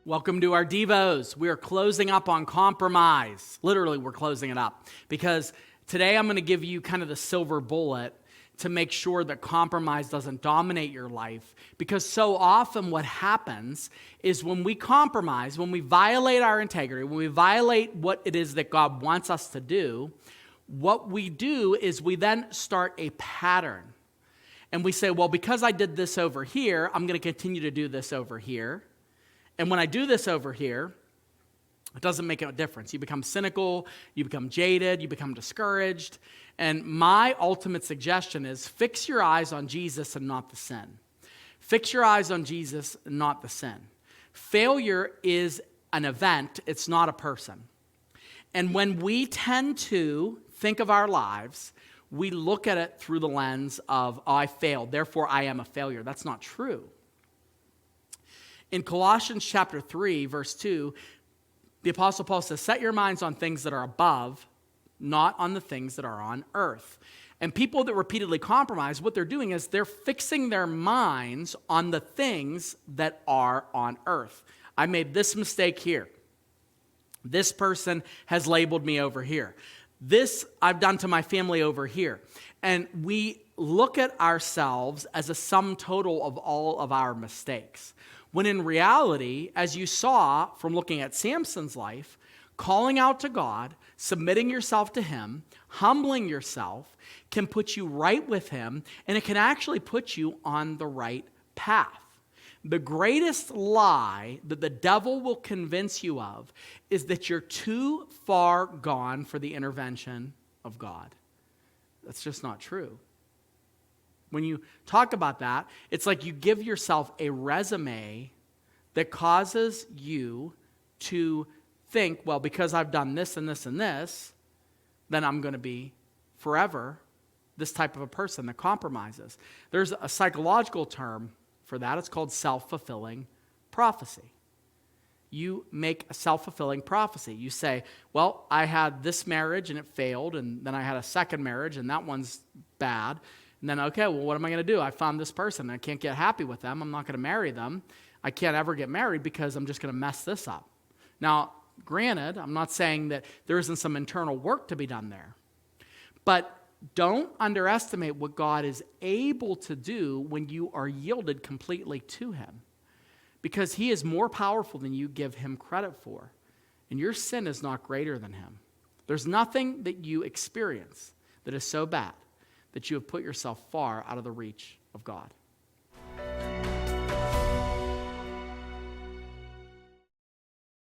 Welcome to our Devos. We are closing up on compromise. Literally, we're closing it up because today I'm going to give you kind of the silver bullet to make sure that compromise doesn't dominate your life. Because so often what happens is when we compromise, when we violate our integrity, when we violate what it is that God wants us to do, what we do is we then start a pattern. And we say, well, because I did this over here, I'm going to continue to do this over here. And when I do this over here, it doesn't make a difference. You become cynical, you become jaded, you become discouraged. And my ultimate suggestion is fix your eyes on Jesus and not the sin. Fix your eyes on Jesus and not the sin. Failure is an event, it's not a person. And when we tend to think of our lives, we look at it through the lens of, oh, I failed, therefore I am a failure. That's not true. In Colossians chapter 3, verse 2, the Apostle Paul says, set your minds on things that are above, not on the things that are on earth. And people that repeatedly compromise, what they're doing is they're fixing their minds on the things that are on earth. I made this mistake here. This person has labeled me over here. This I've done to my family over here. And we look at ourselves as a sum total of all of our mistakes. When in reality, as you saw from looking at Samson's life, calling out to God, submitting yourself to Him, humbling yourself can put you right with Him, and it can actually put you on the right path. The greatest lie that the devil will convince you of is that you're too far gone for the intervention of God. That's just not true. When you talk about that, it's like you give yourself a resume that causes you to think, well, because I've done this and this and this, then I'm going to be forever this type of a person that compromises. There's a psychological term for that. It's called self-fulfilling prophecy. You make a self-fulfilling prophecy. You say, well, I had this marriage and it failed, and then I had a second marriage and that one's bad. And then, okay, well, what am I going to do? I found this person. I can't get happy with them. I'm not going to marry them. I can't ever get married because I'm just going to mess this up. Now, granted, I'm not saying that there isn't some internal work to be done there. But don't underestimate what God is able to do when you are yielded completely to Him. Because He is more powerful than you give Him credit for. And your sin is not greater than Him. There's nothing that you experience that is so bad that you have put yourself far out of the reach of God.